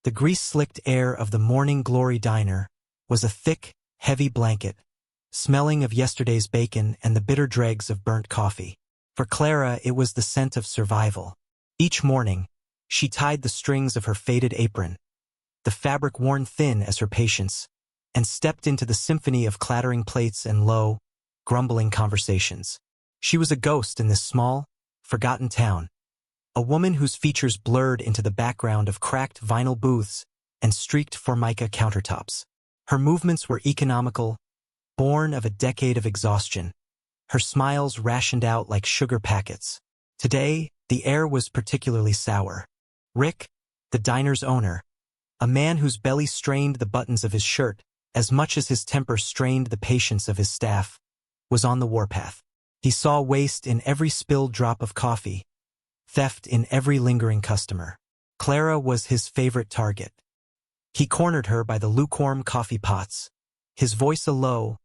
The grease-slicked air of the Morning Glory diner was a thick, heavy blanket, smelling of yesterday's bacon and the bitter dregs of burnt coffee. For Clara, it was the scent of survival. Each morning, she tied the strings of her faded apron, the fabric worn thin as her patience, and stepped into the symphony of clattering plates and low, grumbling conversations. She was a ghost in this small, forgotten town, a woman whose features blurred into the background of cracked vinyl booths and streaked formica countertops. Her movements were economical, born of a decade of exhaustion. Her smiles rationed out like sugar packets. Today, the air was particularly sour. Rick, the diner's owner, a man whose belly strained the buttons of his shirt as much as his temper strained the patience of his staff, was on the warpath. He saw waste in every spilled drop of coffee, theft in every lingering customer. Clara was his favorite target. He cornered her by the lukewarm coffee pots, his voice a low,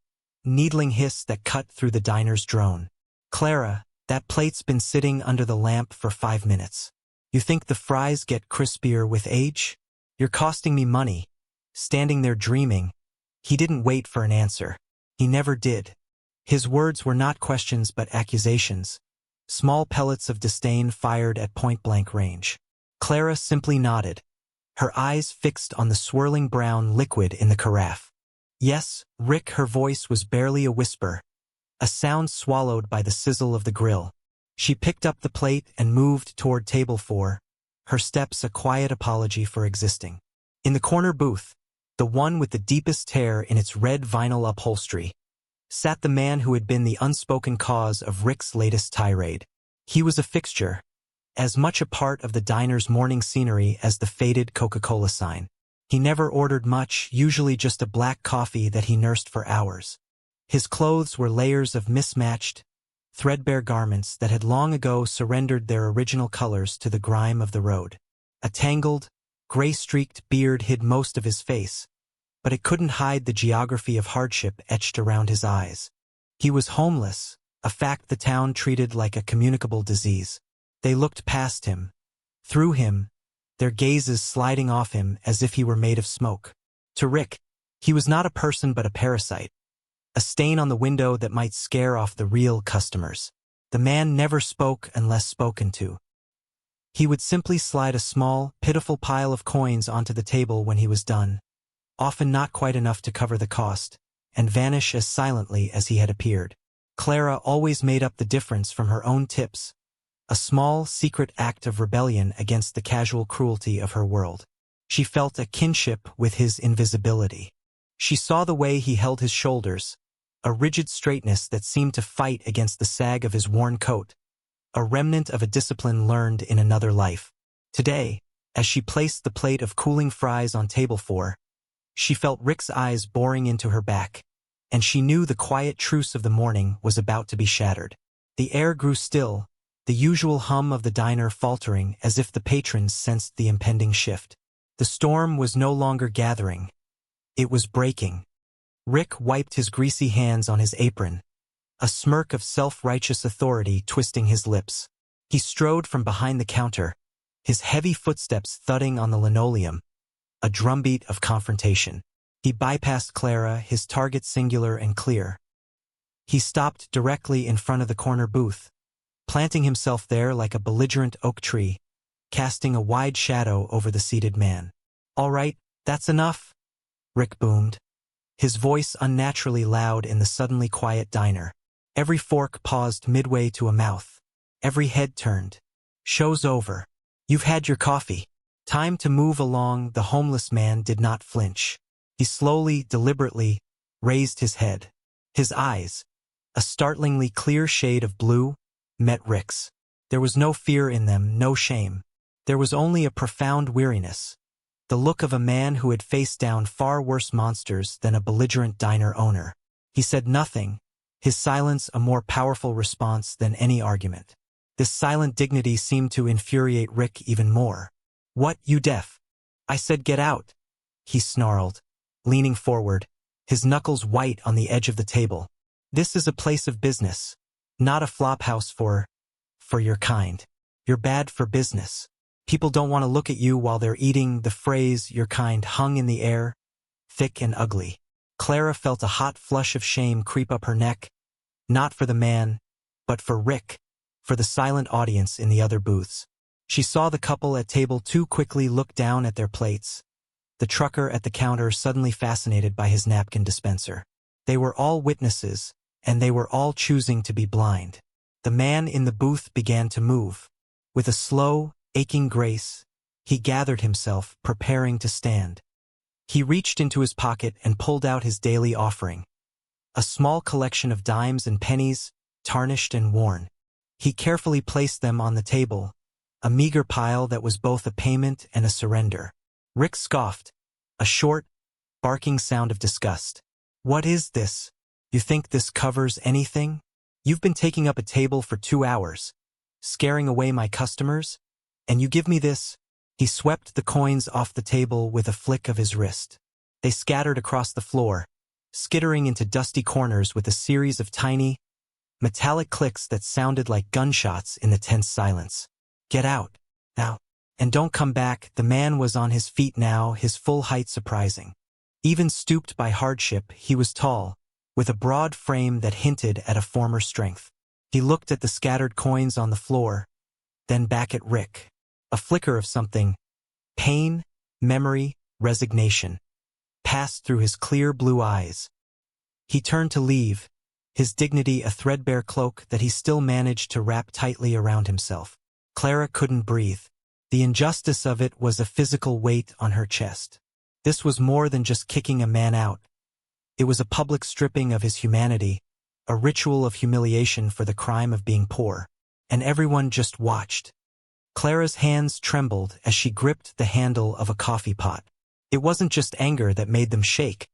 needling hiss that cut through the diner's drone. "Clara, that plate's been sitting under the lamp for 5 minutes. You think the fries get crispier with age? You're costing me money." Standing there dreaming, he didn't wait for an answer. He never did. His words were not questions but accusations, small pellets of disdain fired at point-blank range. Clara simply nodded, her eyes fixed on the swirling brown liquid in the carafe. "Yes, Rick," her voice was barely a whisper, a sound swallowed by the sizzle of the grill. She picked up the plate and moved toward table 4, her steps a quiet apology for existing. In the corner booth, the one with the deepest tear in its red vinyl upholstery, sat the man who had been the unspoken cause of Rick's latest tirade. He was a fixture, as much a part of the diner's morning scenery as the faded Coca-Cola sign. He never ordered much, usually just a black coffee that he nursed for hours. His clothes were layers of mismatched, threadbare garments that had long ago surrendered their original colors to the grime of the road. A tangled, gray-streaked beard hid most of his face, but it couldn't hide the geography of hardship etched around his eyes. He was homeless, a fact the town treated like a communicable disease. They looked past him, through him, their gazes sliding off him as if he were made of smoke. To Rick, he was not a person but a parasite, a stain on the window that might scare off the real customers. The man never spoke unless spoken to. He would simply slide a small, pitiful pile of coins onto the table when he was done, often not quite enough to cover the cost, and vanish as silently as he had appeared. Clara always made up the difference from her own tips, a small, secret act of rebellion against the casual cruelty of her world. She felt a kinship with his invisibility. She saw the way he held his shoulders, a rigid straightness that seemed to fight against the sag of his worn coat, a remnant of a discipline learned in another life. Today, as she placed the plate of cooling fries on table 4, she felt Rick's eyes boring into her back, and she knew the quiet truce of the morning was about to be shattered. The air grew still, the usual hum of the diner faltering as if the patrons sensed the impending shift. The storm was no longer gathering. It was breaking. Rick wiped his greasy hands on his apron, a smirk of self-righteous authority twisting his lips. He strode from behind the counter, his heavy footsteps thudding on the linoleum, a drumbeat of confrontation. He bypassed Clara, his target singular and clear. He stopped directly in front of the corner booth, planting himself there like a belligerent oak tree, casting a wide shadow over the seated man. "All right, that's enough," Rick boomed, his voice unnaturally loud in the suddenly quiet diner. Every fork paused midway to a mouth. Every head turned. "Show's over. You've had your coffee. Time to move along." The homeless man did not flinch. He slowly, deliberately, raised his head. His eyes, a startlingly clear shade of blue, met Rick's. There was no fear in them, no shame. There was only a profound weariness, the look of a man who had faced down far worse monsters than a belligerent diner owner. He said nothing, his silence a more powerful response than any argument. This silent dignity seemed to infuriate Rick even more. "What, you deaf? I said get out," he snarled, leaning forward, his knuckles white on the edge of the table. "This is a place of business, not a flophouse for your kind. You're bad for business." People don't want to look at you while they're eating. The phrase, your kind, hung in the air, thick and ugly. Clara felt a hot flush of shame creep up her neck, not for the man, but for Rick, for the silent audience in the other booths. She saw the couple at table 2 quickly look down at their plates, the trucker at the counter suddenly fascinated by his napkin dispenser. They were all witnesses, and they were all choosing to be blind. The man in the booth began to move. With a slow, aching grace, he gathered himself, preparing to stand. He reached into his pocket and pulled out his daily offering, a small collection of dimes and pennies, tarnished and worn. He carefully placed them on the table, a meager pile that was both a payment and a surrender. Rick scoffed, a short, barking sound of disgust. "What is this? You think this covers anything? You've been taking up a table for 2 hours, scaring away my customers, and you give me this?" He swept the coins off the table with a flick of his wrist. They scattered across the floor, skittering into dusty corners with a series of tiny, metallic clicks that sounded like gunshots in the tense silence. "Get out, now, and don't come back." The man was on his feet now, his full height surprising. Even stooped by hardship, he was tall, with a broad frame that hinted at a former strength. He looked at the scattered coins on the floor, then back at Rick. A flicker of something, pain, memory, resignation, passed through his clear blue eyes. He turned to leave, his dignity a threadbare cloak that he still managed to wrap tightly around himself. Clara couldn't breathe. The injustice of it was a physical weight on her chest. This was more than just kicking a man out. It was a public stripping of his humanity, a ritual of humiliation for the crime of being poor. And everyone just watched. Clara's hands trembled as she gripped the handle of a coffee pot. It wasn't just anger that made them shake,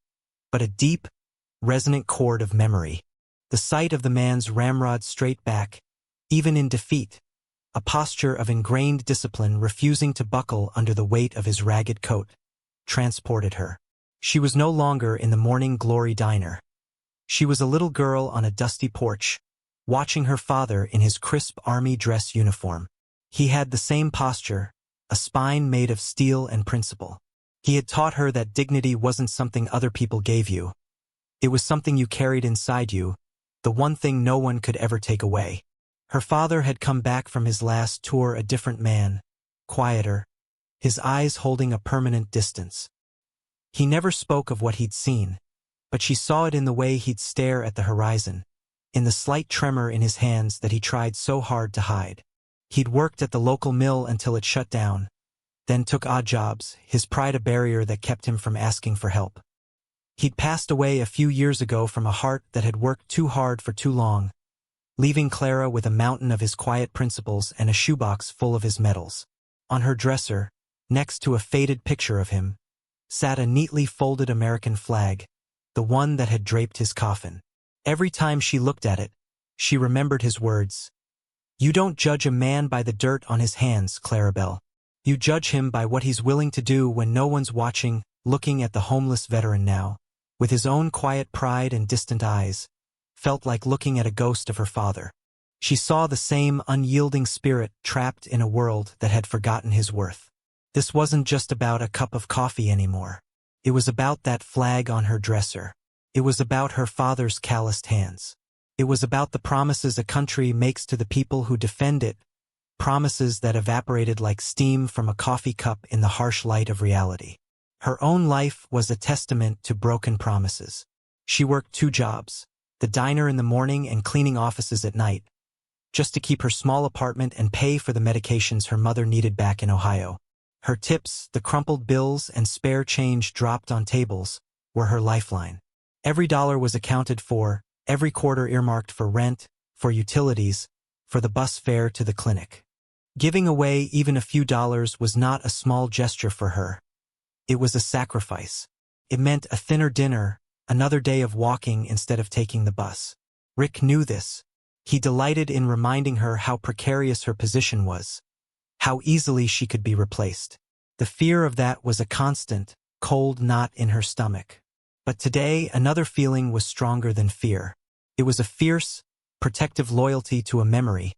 but a deep, resonant chord of memory. The sight of the man's ramrod straight back, even in defeat, a posture of ingrained discipline refusing to buckle under the weight of his ragged coat, transported her. She was no longer in the Morning Glory diner. She was a little girl on a dusty porch, watching her father in his crisp army dress uniform. He had the same posture, a spine made of steel and principle. He had taught her that dignity wasn't something other people gave you. It was something you carried inside you, the one thing no one could ever take away. Her father had come back from his last tour a different man, quieter, his eyes holding a permanent distance. He never spoke of what he'd seen, but she saw it in the way he'd stare at the horizon, in the slight tremor in his hands that he tried so hard to hide. He'd worked at the local mill until it shut down, then took odd jobs, his pride a barrier that kept him from asking for help. He'd passed away a few years ago from a heart that had worked too hard for too long, leaving Clara with a mountain of his quiet principles and a shoebox full of his medals. On her dresser, next to a faded picture of him, sat a neatly folded American flag, the one that had draped his coffin. Every time she looked at it, she remembered his words. "You don't judge a man by the dirt on his hands, Clarabelle. You judge him by what he's willing to do when no one's watching." Looking at the homeless veteran now, with his own quiet pride and distant eyes, felt like looking at a ghost of her father. She saw the same unyielding spirit trapped in a world that had forgotten his worth. This wasn't just about a cup of coffee anymore. It was about that flag on her dresser. It was about her father's calloused hands. It was about the promises a country makes to the people who defend it, promises that evaporated like steam from a coffee cup in the harsh light of reality. Her own life was a testament to broken promises. She worked 2 jobs, the diner in the morning and cleaning offices at night, just to keep her small apartment and pay for the medications her mother needed back in Ohio. Her tips, the crumpled bills and spare change dropped on tables, were her lifeline. Every dollar was accounted for, every quarter earmarked for rent, for utilities, for the bus fare to the clinic. Giving away even a few dollars was not a small gesture for her. It was a sacrifice. It meant a thinner dinner, another day of walking instead of taking the bus. Rick knew this. He delighted in reminding her how precarious her position was, how easily she could be replaced. The fear of that was a constant, cold knot in her stomach. But today, another feeling was stronger than fear. It was a fierce, protective loyalty to a memory,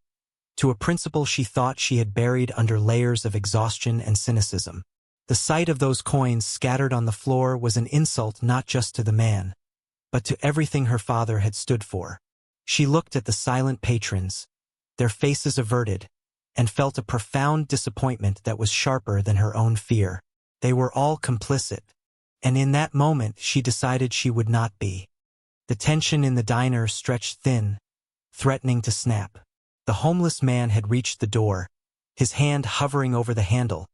to a principle she thought she had buried under layers of exhaustion and cynicism. The sight of those coins scattered on the floor was an insult not just to the man, but to everything her father had stood for. She looked at the silent patrons, their faces averted, and felt a profound disappointment that was sharper than her own fear. They were all complicit, and in that moment she decided she would not be. The tension in the diner stretched thin, threatening to snap. The homeless man had reached the door, his hand hovering over the handle,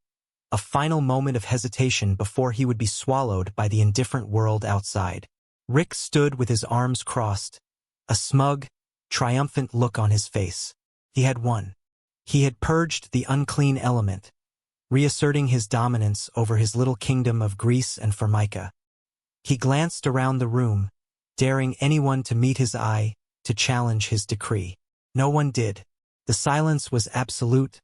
a final moment of hesitation before he would be swallowed by the indifferent world outside. Rick stood with his arms crossed, a smug, triumphant look on his face. He had won. He had purged the unclean element, reasserting his dominance over his little kingdom of grease and formica. He glanced around the room, daring anyone to meet his eye, to challenge his decree. No one did. The silence was absolute,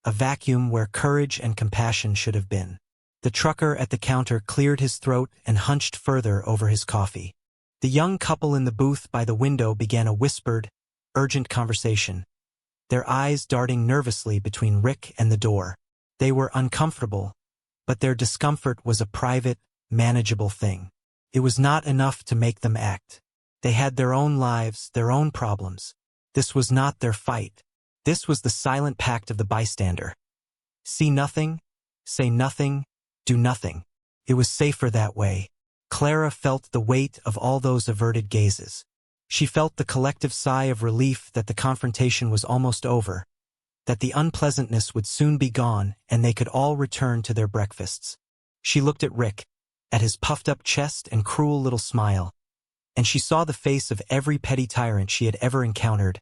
a vacuum where courage and compassion should have been. The trucker at the counter cleared his throat and hunched further over his coffee. The young couple in the booth by the window began a whispered, urgent conversation, their eyes darting nervously between Rick and the door. They were uncomfortable, but their discomfort was a private, manageable thing. It was not enough to make them act. They had their own lives, their own problems. This was not their fight. This was the silent pact of the bystander. See nothing, say nothing, do nothing. It was safer that way. Clara felt the weight of all those averted gazes. She felt the collective sigh of relief that the confrontation was almost over, that the unpleasantness would soon be gone and they could all return to their breakfasts. She looked at Rick, at his puffed-up chest and cruel little smile, and she saw the face of every petty tyrant she had ever encountered,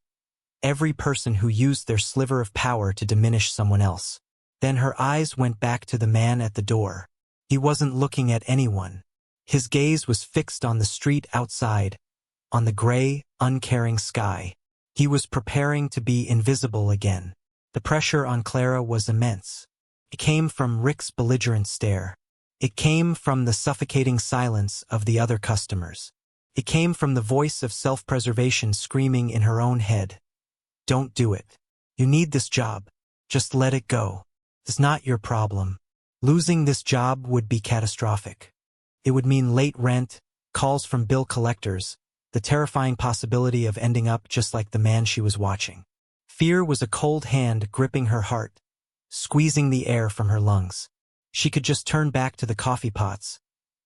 every person who used their sliver of power to diminish someone else. Then her eyes went back to the man at the door. He wasn't looking at anyone. His gaze was fixed on the street outside, on the gray, uncaring sky. He was preparing to be invisible again. The pressure on Clara was immense. It came from Rick's belligerent stare. It came from the suffocating silence of the other customers. It came from the voice of self-preservation screaming in her own head. Don't do it. You need this job. Just let it go. It's not your problem. Losing this job would be catastrophic. It would mean late rent, calls from bill collectors, the terrifying possibility of ending up just like the man she was watching. Fear was a cold hand gripping her heart, squeezing the air from her lungs. She could just turn back to the coffee pots,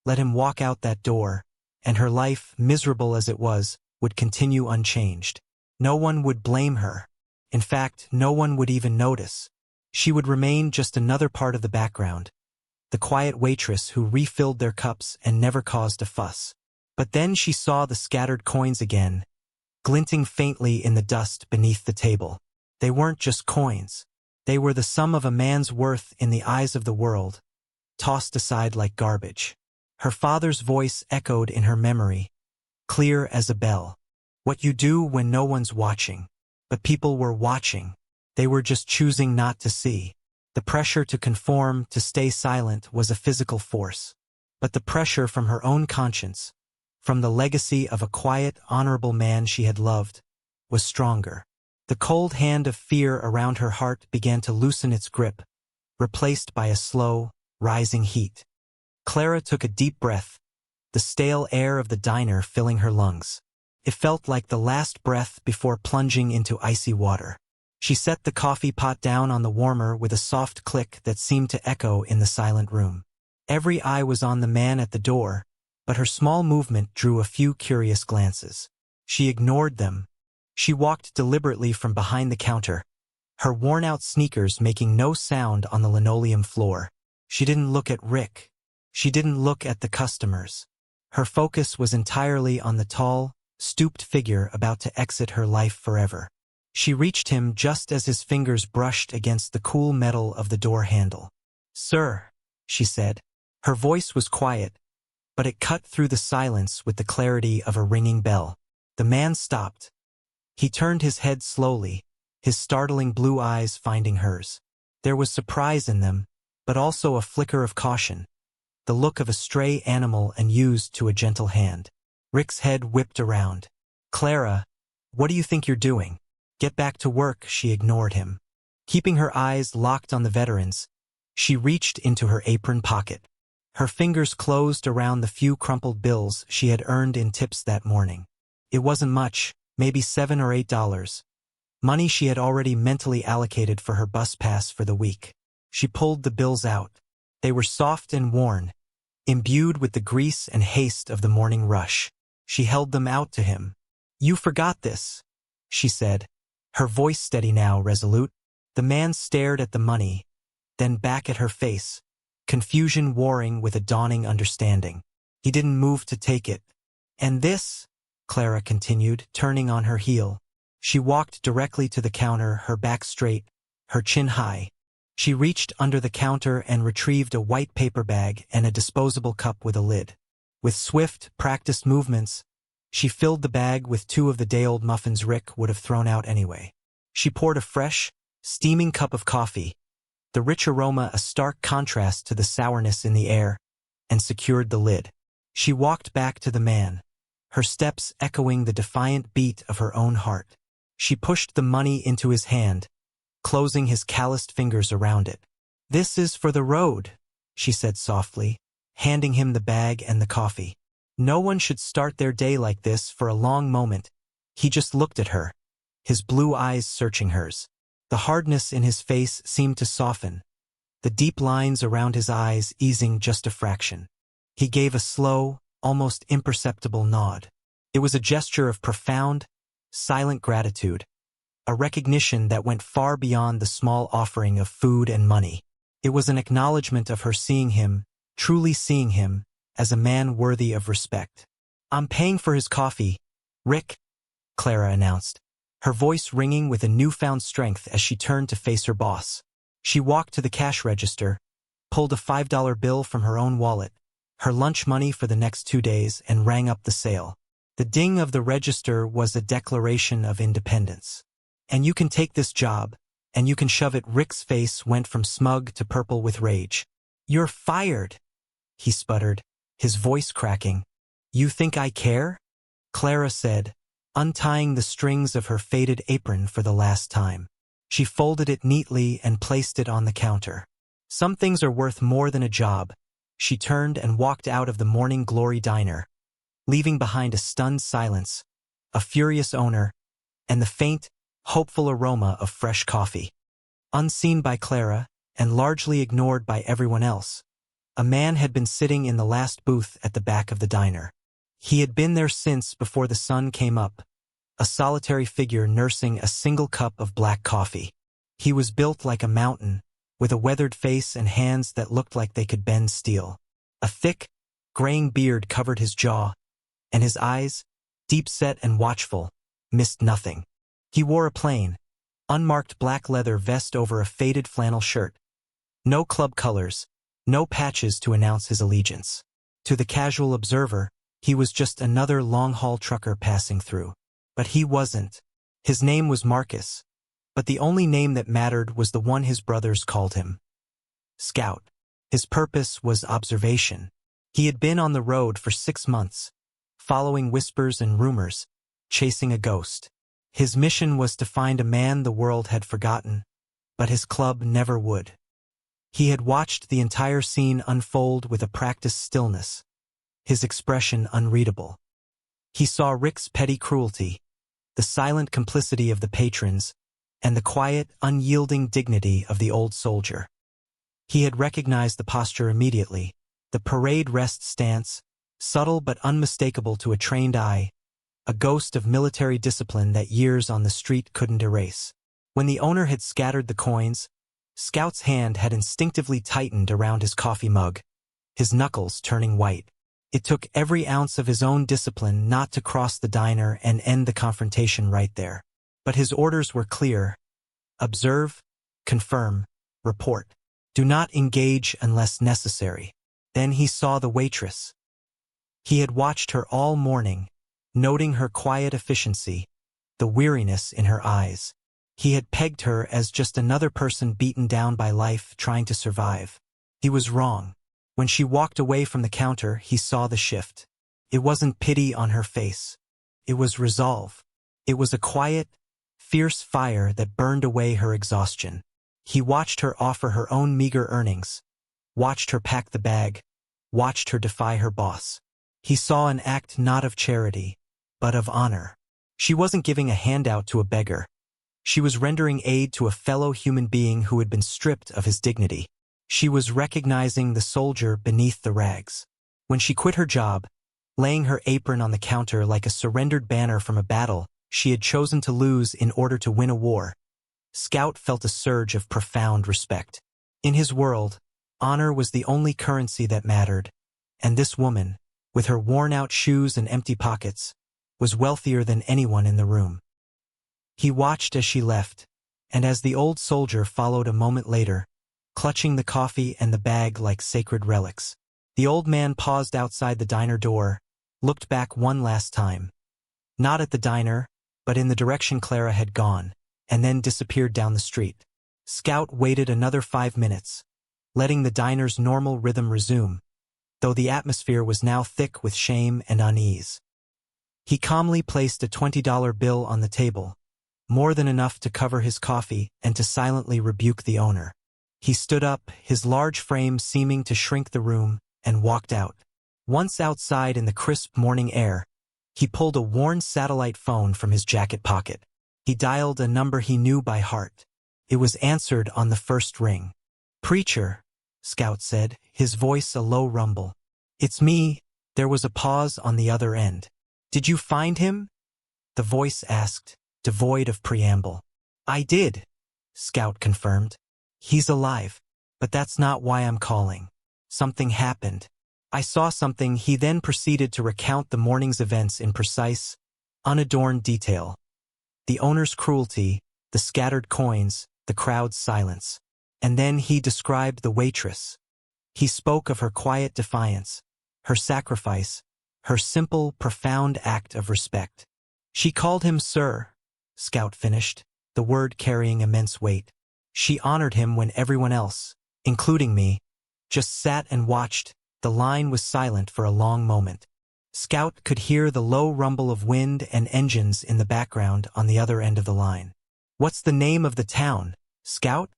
let him walk out that door, and her life, miserable as it was, would continue unchanged. No one would blame her. In fact, no one would even notice. She would remain just another part of the background, the quiet waitress who refilled their cups and never caused a fuss. But then she saw the scattered coins again, glinting faintly in the dust beneath the table. They weren't just coins. They were the sum of a man's worth in the eyes of the world, tossed aside like garbage. Her father's voice echoed in her memory, clear as a bell. What you do when no one's watching. But people were watching. They were just choosing not to see. The pressure to conform, to stay silent, was a physical force. But the pressure from her own conscience, from the legacy of a quiet, honorable man she had loved, was stronger. The cold hand of fear around her heart began to loosen its grip, replaced by a slow, rising heat. Clara took a deep breath, the stale air of the diner filling her lungs. It felt like the last breath before plunging into icy water. She set the coffee pot down on the warmer with a soft click that seemed to echo in the silent room. Every eye was on the man at the door, but her small movement drew a few curious glances. She ignored them. She walked deliberately from behind the counter, her worn-out sneakers making no sound on the linoleum floor. She didn't look at Rick. She didn't look at the customers. Her focus was entirely on the tall, stooped figure about to exit her life forever. She reached him just as his fingers brushed against the cool metal of the door handle. "Sir," she said. Her voice was quiet, but it cut through the silence with the clarity of a ringing bell. The man stopped. He turned his head slowly, his startling blue eyes finding hers. There was surprise in them, but also a flicker of caution, the look of a stray animal and used to a gentle hand. Rick's head whipped around. "Clara, what do you think you're doing?" Get back to work, she ignored him. Keeping her eyes locked on the veterans, she reached into her apron pocket. Her fingers closed around the few crumpled bills she had earned in tips that morning. It wasn't much, maybe $7 or $8. Money she had already mentally allocated for her bus pass for the week. She pulled the bills out. They were soft and worn, imbued with the grease and haste of the morning rush. She held them out to him. "You forgot this," she said, her voice steady now, resolute. The man stared at the money, then back at her face, confusion warring with a dawning understanding. He didn't move to take it. "And this?" Clara continued, turning on her heel. She walked directly to the counter, her back straight, her chin high. She reached under the counter and retrieved a white paper bag and a disposable cup with a lid. With swift, practiced movements, she filled the bag with 2 of the day-old muffins Rick would have thrown out anyway. She poured a fresh, steaming cup of coffee, the rich aroma a stark contrast to the sourness in the air, and secured the lid. She walked back to the man, her steps echoing the defiant beat of her own heart. She pushed the money into his hand, closing his calloused fingers around it. "This is for the road," she said softly, handing him the bag and the coffee. No one should start their day like this. For a long moment, he just looked at her, his blue eyes searching hers. The hardness in his face seemed to soften, the deep lines around his eyes easing just a fraction. He gave a slow, almost imperceptible nod. It was a gesture of profound, silent gratitude, a recognition that went far beyond the small offering of food and money. It was an acknowledgement of her seeing him, truly seeing him, as a man worthy of respect. "I'm paying for his coffee, Rick," Clara announced, her voice ringing with a newfound strength as she turned to face her boss. She walked to the cash register, pulled a $5 bill from her own wallet, her lunch money for the next 2 days, and rang up the sale. The ding of the register was a declaration of independence. "And you can take this job, and you can shove it." Rick's face went from smug to purple with rage. "You're fired," he sputtered, his voice cracking. "You think I care?" Clara said, untying the strings of her faded apron for the last time. She folded it neatly and placed it on the counter. "Some things are worth more than a job." She turned and walked out of the Morning Glory diner, leaving behind a stunned silence, a furious owner, and the faint, hopeful aroma of fresh coffee. Unseen by Clara, and largely ignored by everyone else, a man had been sitting in the last booth at the back of the diner. He had been there since before the sun came up, a solitary figure nursing a single cup of black coffee. He was built like a mountain, with a weathered face and hands that looked like they could bend steel. A thick, graying beard covered his jaw, and his eyes, deep-set and watchful, missed nothing. He wore a plain, unmarked black leather vest over a faded flannel shirt. No club colors, no patches to announce his allegiance. To the casual observer, he was just another long-haul trucker passing through. But he wasn't. His name was Marcus, but the only name that mattered was the one his brothers called him: Scout. His purpose was observation. He had been on the road for 6 months, following whispers and rumors, chasing a ghost. His mission was to find a man the world had forgotten, but his club never would. He had watched the entire scene unfold with a practiced stillness, his expression unreadable. He saw Rick's petty cruelty, the silent complicity of the patrons, and the quiet, unyielding dignity of the old soldier. He had recognized the posture immediately, the parade rest stance, subtle but unmistakable to a trained eye, a ghost of military discipline that years on the street couldn't erase. When the owner had scattered the coins, Scout's hand had instinctively tightened around his coffee mug, his knuckles turning white. It took every ounce of his own discipline not to cross the diner and end the confrontation right there. But his orders were clear: observe, confirm, report. Do not engage unless necessary. Then he saw the waitress. He had watched her all morning, noting her quiet efficiency, the weariness in her eyes. He had pegged her as just another person beaten down by life trying to survive. He was wrong. When she walked away from the counter, he saw the shift. It wasn't pity on her face. It was resolve. It was a quiet, fierce fire that burned away her exhaustion. He watched her offer her own meager earnings, watched her pack the bag, watched her defy her boss. He saw an act not of charity, but of honor. She wasn't giving a handout to a beggar. She was rendering aid to a fellow human being who had been stripped of his dignity. She was recognizing the soldier beneath the rags. When she quit her job, laying her apron on the counter like a surrendered banner from a battle she had chosen to lose in order to win a war, Scout felt a surge of profound respect. In his world, honor was the only currency that mattered, and this woman, with her worn-out shoes and empty pockets, was wealthier than anyone in the room. He watched as she left, and as the old soldier followed a moment later, clutching the coffee and the bag like sacred relics. The old man paused outside the diner door, looked back one last time. Not at the diner, but in the direction Clara had gone, and then disappeared down the street. Scout waited another 5 minutes, letting the diner's normal rhythm resume, though the atmosphere was now thick with shame and unease. He calmly placed a $20 bill on the table, more than enough to cover his coffee and to silently rebuke the owner. He stood up, his large frame seeming to shrink the room, and walked out. Once outside in the crisp morning air, he pulled a worn satellite phone from his jacket pocket. He dialed a number he knew by heart. It was answered on the first ring. "Preacher," Scout said, his voice a low rumble. "It's me." There was a pause on the other end. "Did you find him?" the voice asked, devoid of preamble. "I did," Scout confirmed. "He's alive. But that's not why I'm calling. Something happened. I saw something." He then proceeded to recount the morning's events in precise, unadorned detail. The owner's cruelty, the scattered coins, the crowd's silence. And then he described the waitress. He spoke of her quiet defiance, her sacrifice, her simple, profound act of respect. "She called him sir," Scout finished, the word carrying immense weight. "She honored him when everyone else, including me, just sat and watched." The line was silent for a long moment. Scout could hear the low rumble of wind and engines in the background on the other end of the line. "What's the name of the town, Scout?"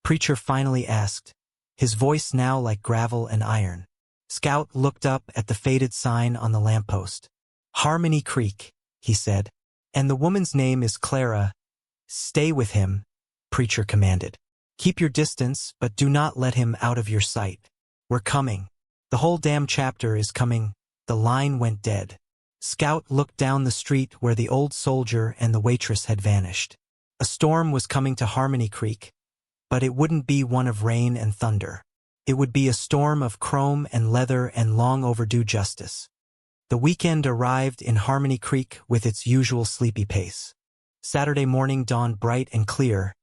Preacher finally asked, his voice now like gravel and iron. Scout looked up at the faded sign on the lamppost. "Harmony Creek," he said. "And the woman's name is Clara." "Stay with him," Preacher commanded. "Keep your distance, but do not let him out of your sight. We're coming. The whole damn chapter is coming." The line went dead. Scout looked down the street where the old soldier and the waitress had vanished. A storm was coming to Harmony Creek, but it wouldn't be one of rain and thunder. It would be a storm of chrome and leather and long overdue justice. The weekend arrived in Harmony Creek with its usual sleepy pace. Saturday morning dawned bright and clear,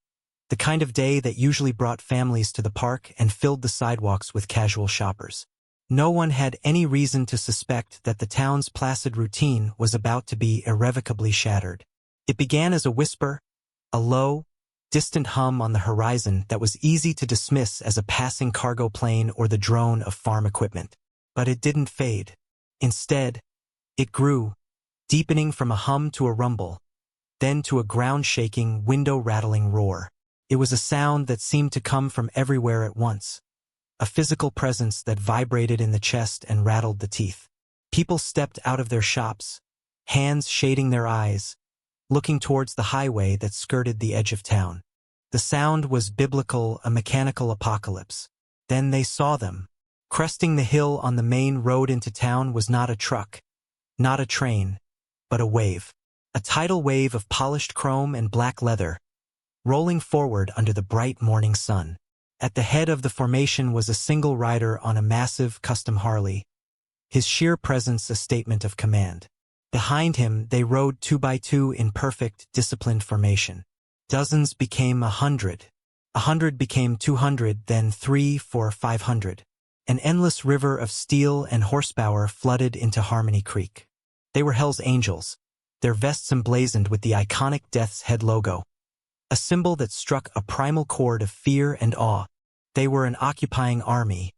the kind of day that usually brought families to the park and filled the sidewalks with casual shoppers. No one had any reason to suspect that the town's placid routine was about to be irrevocably shattered. It began as a whisper, a low, distant hum on the horizon that was easy to dismiss as a passing cargo plane or the drone of farm equipment. But it didn't fade. Instead, it grew, deepening from a hum to a rumble, then to a ground-shaking, window-rattling roar. It was a sound that seemed to come from everywhere at once. A physical presence that vibrated in the chest and rattled the teeth. People stepped out of their shops, hands shading their eyes, looking towards the highway that skirted the edge of town. The sound was biblical, a mechanical apocalypse. Then they saw them. Cresting the hill on the main road into town was not a truck, not a train, but a wave. A tidal wave of polished chrome and black leather, rolling forward under the bright morning sun. At the head of the formation was a single rider on a massive custom Harley, his sheer presence a statement of command. Behind him, they rode 2 by 2 in perfect, disciplined formation. Dozens became 100. 100 became 200, then 3, 4, 500. An endless river of steel and horsepower flooded into Harmony Creek. They were Hell's Angels, their vests emblazoned with the iconic Death's Head logo, a symbol that struck a primal chord of fear and awe. They were an occupying army,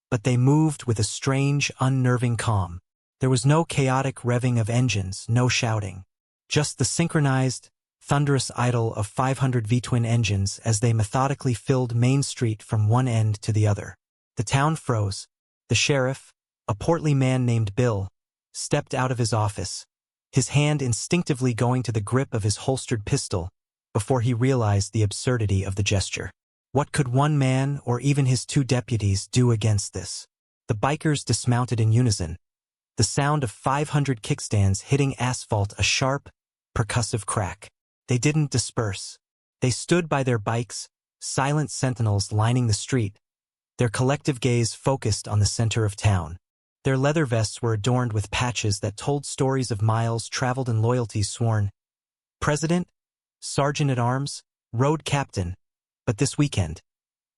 but they moved with a strange, unnerving calm. There was no chaotic revving of engines, no shouting. Just the synchronized, thunderous idle of 500 V-twin engines as they methodically filled Main Street from one end to the other. The town froze. The sheriff, a portly man named Bill, stepped out of his office, his hand instinctively going to the grip of his holstered pistol before he realized the absurdity of the gesture. What could one man or even his two deputies do against this? The bikers dismounted in unison, the sound of 500 kickstands hitting asphalt a sharp, percussive crack. They didn't disperse. They stood by their bikes, silent sentinels lining the street, their collective gaze focused on the center of town. Their leather vests were adorned with patches that told stories of miles traveled and loyalties sworn. President, Sergeant-at-Arms, Road Captain. But this weekend,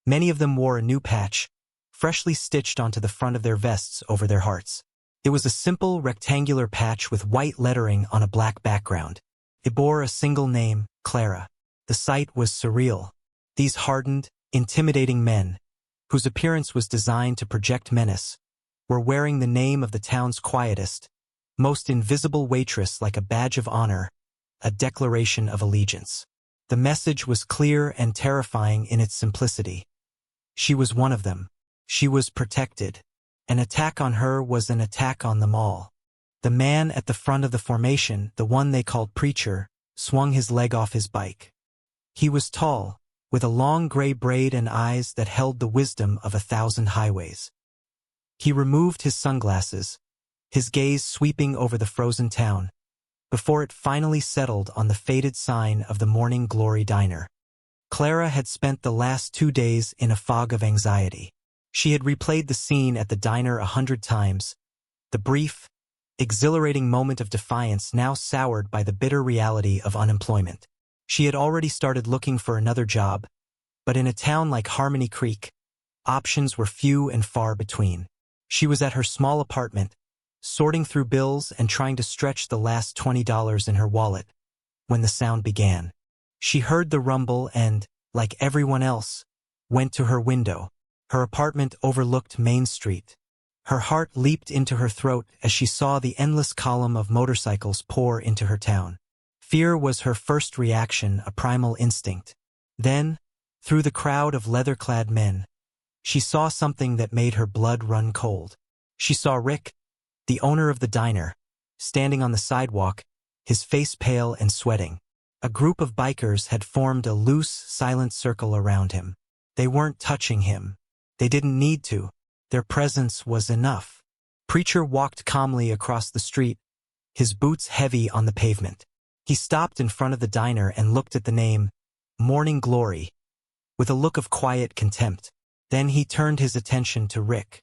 many of them wore a new patch, freshly stitched onto the front of their vests over their hearts. It was a simple, rectangular patch with white lettering on a black background. It bore a single name, Clara. The sight was surreal. These hardened, intimidating men, whose appearance was designed to project menace, were wearing the name of the town's quietest, most invisible waitress like a badge of honor, a declaration of allegiance. The message was clear and terrifying in its simplicity. She was one of them. She was protected. An attack on her was an attack on them all. The man at the front of the formation, the one they called Preacher, swung his leg off his bike. He was tall, with a long gray braid and eyes that held the wisdom of 1,000 highways. He removed his sunglasses, his gaze sweeping over the frozen town, before it finally settled on the faded sign of the Morning Glory Diner. Clara had spent the last 2 days in a fog of anxiety. She had replayed the scene at the diner 100 times, the brief, exhilarating moment of defiance now soured by the bitter reality of unemployment. She had already started looking for another job, but in a town like Harmony Creek, options were few and far between. She was at her small apartment, sorting through bills and trying to stretch the last $20 in her wallet, when the sound began. She heard the rumble and, like everyone else, went to her window. Her apartment overlooked Main Street. Her heart leaped into her throat as she saw the endless column of motorcycles pour into her town. Fear was her first reaction, a primal instinct. Then, through the crowd of leather-clad men, she saw something that made her blood run cold. She saw Rick, the owner of the diner, standing on the sidewalk, his face pale and sweating. A group of bikers had formed a loose, silent circle around him. They weren't touching him. They didn't need to. Their presence was enough. Preacher walked calmly across the street, his boots heavy on the pavement. He stopped in front of the diner and looked at the name, Morning Glory, with a look of quiet contempt. Then he turned his attention to Rick.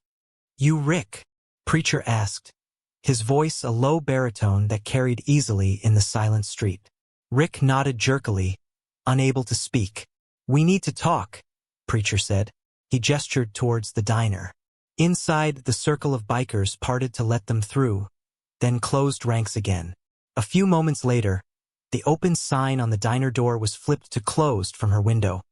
"You Rick?" Preacher asked, his voice a low baritone that carried easily in the silent street. Rick nodded jerkily, unable to speak. "We need to talk," Preacher said. He gestured towards the diner. Inside, the circle of bikers parted to let them through, then closed ranks again. A few moments later, the open sign on the diner door was flipped to closed from her window.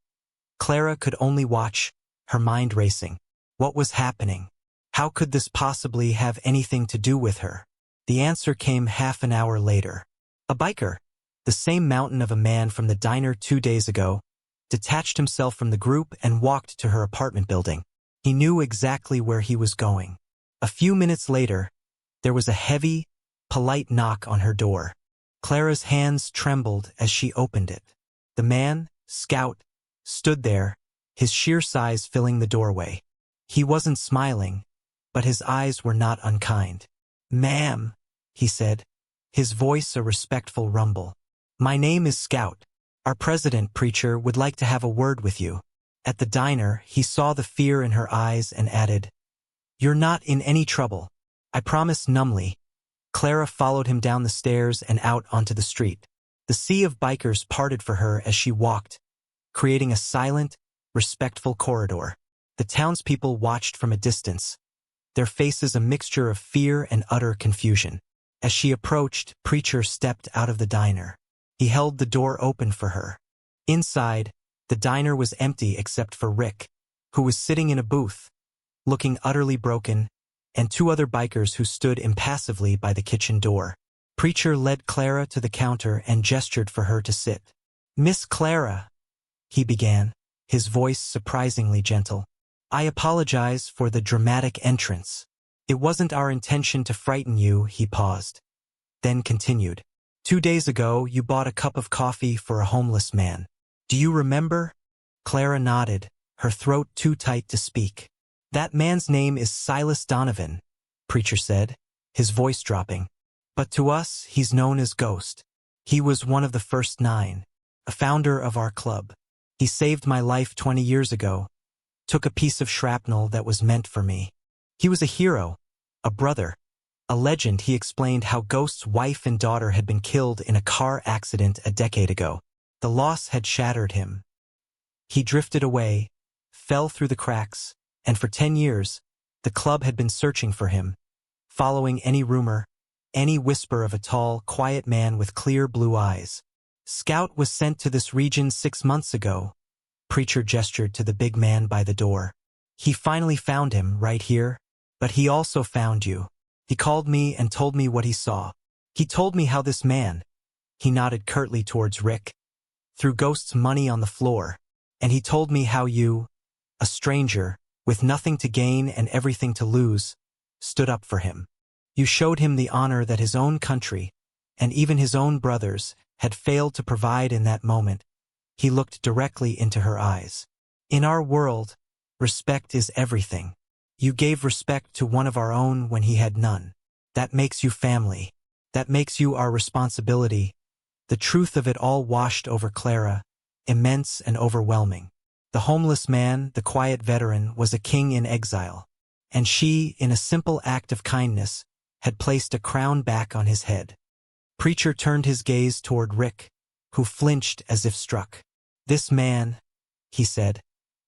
Clara could only watch, her mind racing. What was happening? How could this possibly have anything to do with her? The answer came half an hour later. A biker, the same mountain of a man from the diner 2 days ago, detached himself from the group and walked to her apartment building. He knew exactly where he was going. A few minutes later, there was a heavy, polite knock on her door. Clara's hands trembled as she opened it. The man, Scout, stood there, his sheer size filling the doorway. He wasn't smiling, but his eyes were not unkind. "Ma'am," he said, his voice a respectful rumble. "My name is Scout. Our president, Preacher, would like to have a word with you." At the diner, he saw the fear in her eyes and added, "You're not in any trouble. I promise." Numbly, Clara followed him down the stairs and out onto the street. The sea of bikers parted for her as she walked, creating a silent, respectful corridor. The townspeople watched from a distance, their faces a mixture of fear and utter confusion. As she approached, Preacher stepped out of the diner. He held the door open for her. Inside, the diner was empty except for Rick, who was sitting in a booth, looking utterly broken, and 2 other bikers who stood impassively by the kitchen door. Preacher led Clara to the counter and gestured for her to sit. "Miss Clara," he began, his voice surprisingly gentle. "I apologize for the dramatic entrance. It wasn't our intention to frighten you," he paused. Then continued. "2 days ago, you bought a cup of coffee for a homeless man. Do you remember?" Clara nodded, her throat too tight to speak. "That man's name is Silas Donovan," Preacher said, his voice dropping. "But to us, he's known as Ghost. He was one of the first 9, a founder of our club. He saved my life 20 years ago, took a piece of shrapnel that was meant for me. He was a hero, a brother, a legend." He explained how Ghost's wife and daughter had been killed in a car accident a decade ago. The loss had shattered him. He drifted away, fell through the cracks, and for 10 years, the club had been searching for him, following any rumor, any whisper of a tall, quiet man with clear blue eyes. "Scout was sent to this region 6 months ago." Preacher gestured to the big man by the door. "He finally found him right here, but he also found you. He called me and told me what he saw. He told me how this man," he nodded curtly towards Rick, "threw Ghost's money on the floor, and he told me how you, a stranger, with nothing to gain and everything to lose, stood up for him. You showed him the honor that his own country, and even his own brothers, had failed to provide in that moment." He looked directly into her eyes. "In our world, respect is everything. You gave respect to one of our own when he had none. That makes you family. That makes you our responsibility." The truth of it all washed over Clara, immense and overwhelming. The homeless man, the quiet veteran, was a king in exile, and she, in a simple act of kindness, had placed a crown back on his head. Preacher turned his gaze toward Rick, who flinched as if struck. "This man," he said,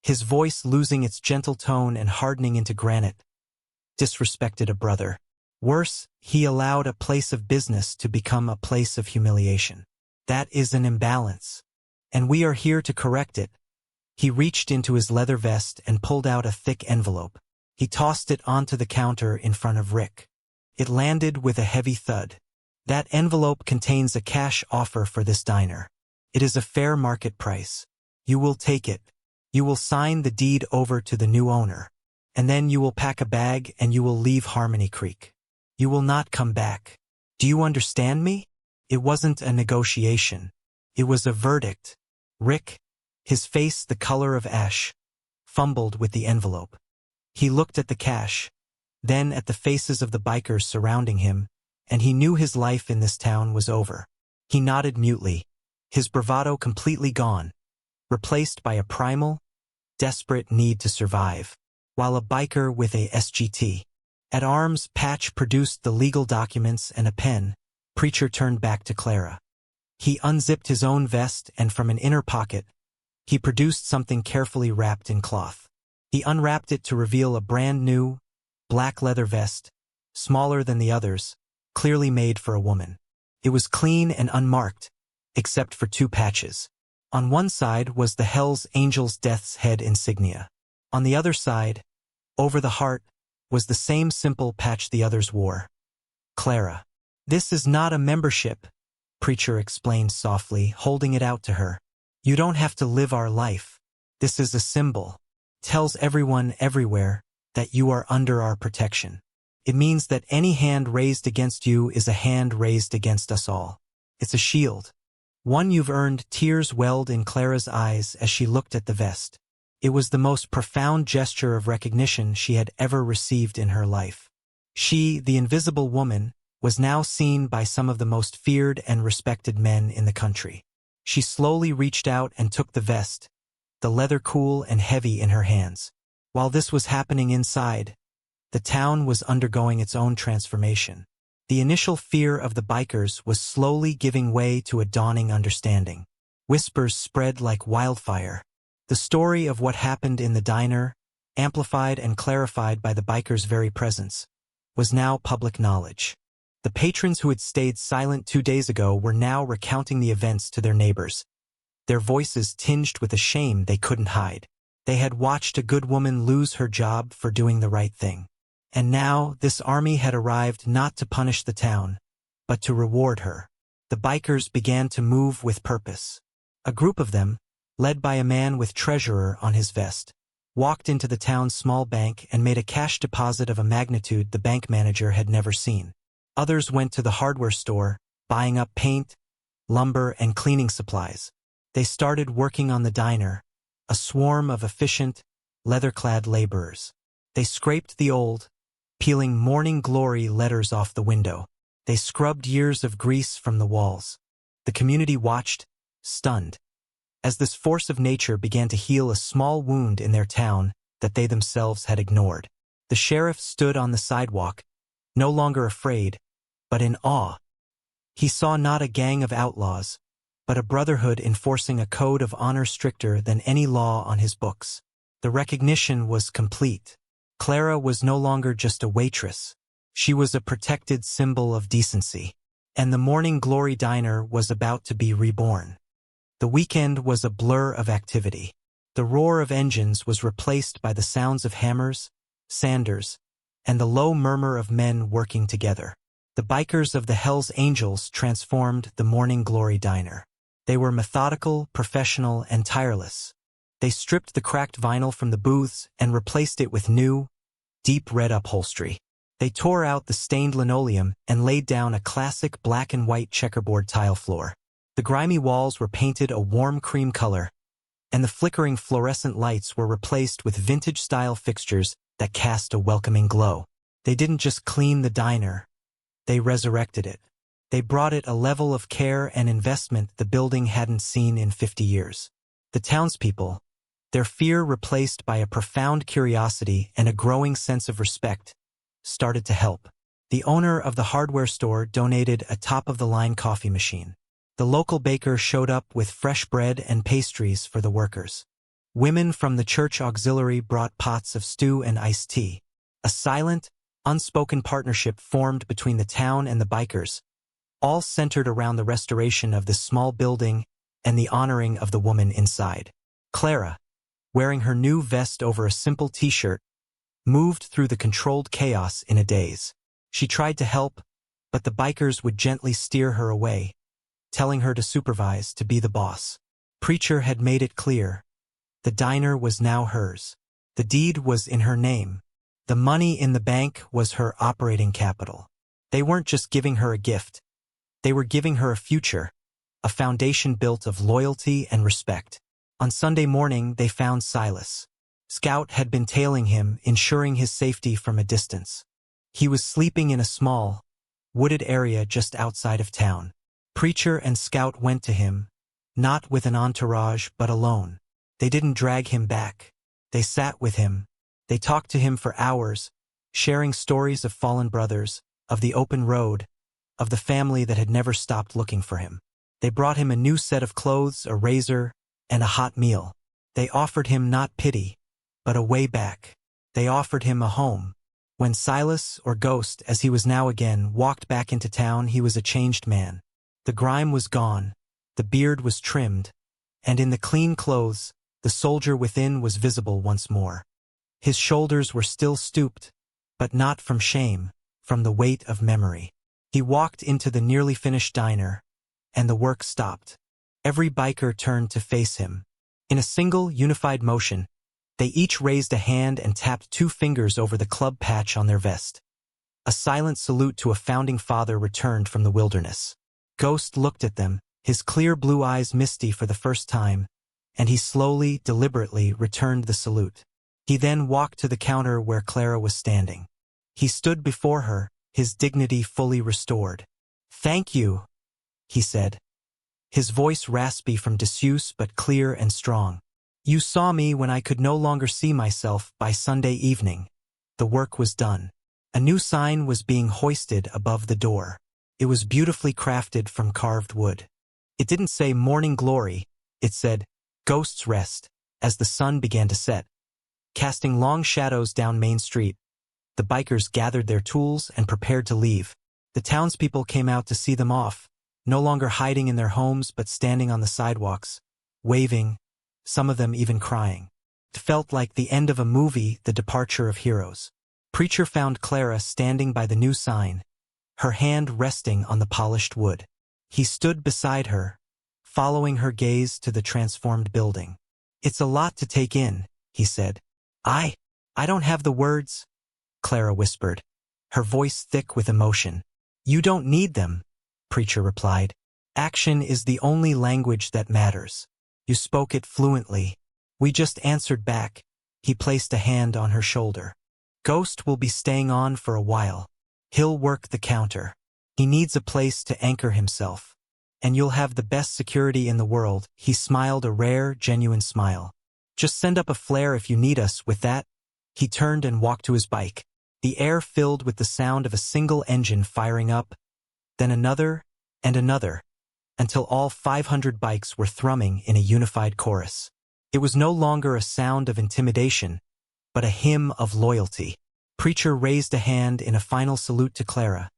his voice losing its gentle tone and hardening into granite, "disrespected a brother. Worse, he allowed a place of business to become a place of humiliation. That is an imbalance, and we are here to correct it." He reached into his leather vest and pulled out a thick envelope. He tossed it onto the counter in front of Rick. It landed with a heavy thud. "That envelope contains a cash offer for this diner. It is a fair market price. You will take it. You will sign the deed over to the new owner. And then you will pack a bag and you will leave Harmony Creek. You will not come back. Do you understand me?" It wasn't a negotiation. It was a verdict. Rick, his face the color of ash, fumbled with the envelope. He looked at the cash, then at the faces of the bikers surrounding him, and he knew his life in this town was over. He nodded mutely, his bravado completely gone, replaced by a primal, desperate need to survive, while a biker with a SGT at arms patch produced the legal documents and a pen. Preacher turned back to Clara. He unzipped his own vest and from an inner pocket, he produced something carefully wrapped in cloth. He unwrapped it to reveal a brand new, black leather vest, smaller than the others, clearly made for a woman. It was clean and unmarked, except for 2 patches. On one side was the Hell's Angel's Death's Head insignia. On the other side, over the heart, was the same simple patch the others wore. "Clara, this is not a membership," Preacher explained softly, holding it out to her. "You don't have to live our life. This is a symbol. Tells everyone everywhere that you are under our protection. It means that any hand raised against you is a hand raised against us all. It's a shield. One you've earned." Tears welled in Clara's eyes as she looked at the vest. It was the most profound gesture of recognition she had ever received in her life. She, the invisible woman, was now seen by some of the most feared and respected men in the country. She slowly reached out and took the vest, the leather cool and heavy in her hands. While this was happening inside, the town was undergoing its own transformation. The initial fear of the bikers was slowly giving way to a dawning understanding. Whispers spread like wildfire. The story of what happened in the diner, amplified and clarified by the bikers' very presence, was now public knowledge. The patrons who had stayed silent 2 days ago were now recounting the events to their neighbors, their voices tinged with a shame they couldn't hide. They had watched a good woman lose her job for doing the right thing. And now this army had arrived not to punish the town, but to reward her. The bikers began to move with purpose. A group of them, led by a man with treasurer on his vest, walked into the town's small bank and made a cash deposit of a magnitude the bank manager had never seen. Others went to the hardware store, buying up paint, lumber, and cleaning supplies. They started working on the diner, a swarm of efficient, leather-clad laborers. They scraped the old, peeling morning glory letters off the window. They scrubbed years of grease from the walls. The community watched, stunned, as this force of nature began to heal a small wound in their town that they themselves had ignored. The sheriff stood on the sidewalk, no longer afraid, but in awe. He saw not a gang of outlaws, but a brotherhood enforcing a code of honor stricter than any law on his books. The recognition was complete. Clara was no longer just a waitress. She was a protected symbol of decency. And the Morning Glory Diner was about to be reborn. The weekend was a blur of activity. The roar of engines was replaced by the sounds of hammers, sanders, and the low murmur of men working together. The bikers of the Hells Angels transformed the Morning Glory Diner. They were methodical, professional, and tireless. They stripped the cracked vinyl from the booths and replaced it with new, deep red upholstery. They tore out the stained linoleum and laid down a classic black and white checkerboard tile floor. The grimy walls were painted a warm cream color, and the flickering fluorescent lights were replaced with vintage-style fixtures that cast a welcoming glow. They didn't just clean the diner, they resurrected it. They brought it a level of care and investment the building hadn't seen in 50 years. The townspeople, their fear replaced by a profound curiosity and a growing sense of respect, started to help. The owner of the hardware store donated a top-of-the-line coffee machine. The local baker showed up with fresh bread and pastries for the workers. Women from the church auxiliary brought pots of stew and iced tea. A silent, unspoken partnership formed between the town and the bikers, all centered around the restoration of this small building and the honoring of the woman inside. Clara, wearing her new vest over a simple t-shirt, moved through the controlled chaos in a daze. She tried to help, but the bikers would gently steer her away, telling her to supervise, to be the boss. Preacher had made it clear. The diner was now hers. The deed was in her name. The money in the bank was her operating capital. They weren't just giving her a gift. They were giving her a future, a foundation built of loyalty and respect. On Sunday morning, they found Silas. Scout had been tailing him, ensuring his safety from a distance. He was sleeping in a small, wooded area just outside of town. Preacher and Scout went to him, not with an entourage but alone. They didn't drag him back. They sat with him. They talked to him for hours, sharing stories of fallen brothers, of the open road, of the family that had never stopped looking for him. They brought him a new set of clothes, a razor, and a hot meal. They offered him not pity, but a way back. They offered him a home. When Silas, or Ghost as he was now again, walked back into town, he was a changed man. The grime was gone, the beard was trimmed, and in the clean clothes, the soldier within was visible once more. His shoulders were still stooped, but not from shame, from the weight of memory. He walked into the nearly finished diner, and the work stopped. Every biker turned to face him. In a single, unified motion, they each raised a hand and tapped 2 fingers over the club patch on their vest. A silent salute to a founding father returned from the wilderness. Ghost looked at them, his clear blue eyes misty for the first time, and he slowly, deliberately returned the salute. He then walked to the counter where Clara was standing. He stood before her, his dignity fully restored. "Thank you," he said, his voice raspy from disuse but clear and strong. "You saw me when I could no longer see myself by Sunday evening." The work was done. A new sign was being hoisted above the door. It was beautifully crafted from carved wood. It didn't say Morning Glory, it said Ghost's Rest. As the sun began to set, casting long shadows down Main Street, the bikers gathered their tools and prepared to leave. The townspeople came out to see them off, no longer hiding in their homes but standing on the sidewalks, waving, some of them even crying. It felt like the end of a movie, the departure of heroes. Preacher found Clara standing by the new sign, her hand resting on the polished wood. He stood beside her, following her gaze to the transformed building. "It's a lot to take in," he said. I don't have the words," Clara whispered, her voice thick with emotion. "You don't need them," Preacher replied. "Action is the only language that matters. You spoke it fluently. We just answered back." He placed a hand on her shoulder. "Ghost will be staying on for a while. He'll work the counter. He needs a place to anchor himself. And you'll have the best security in the world." He smiled a rare, genuine smile. "Just send up a flare if you need us." With that, he turned and walked to his bike. The air filled with the sound of a single engine firing up, then another and another, until all 500 bikes were thrumming in a unified chorus. It was no longer a sound of intimidation, but a hymn of loyalty. Preacher raised a hand in a final salute to Clara,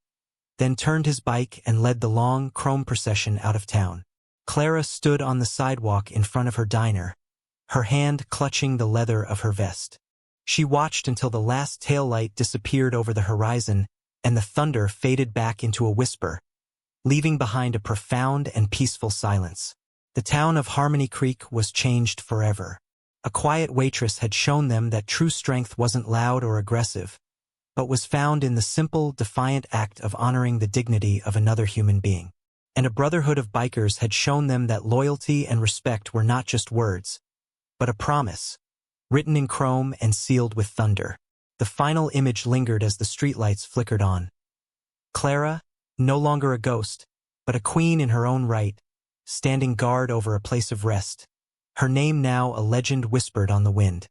then turned his bike and led the long, chrome procession out of town. Clara stood on the sidewalk in front of her diner, her hand clutching the leather of her vest. She watched until the last taillight disappeared over the horizon and the thunder faded back into a whisper, leaving behind a profound and peaceful silence. The town of Harmony Creek was changed forever. A quiet waitress had shown them that true strength wasn't loud or aggressive, but was found in the simple, defiant act of honoring the dignity of another human being. And a brotherhood of bikers had shown them that loyalty and respect were not just words, but a promise, written in chrome and sealed with thunder. The final image lingered as the streetlights flickered on. Clara, no longer a ghost, but a queen in her own right, standing guard over a place of rest. Her name now a legend whispered on the wind.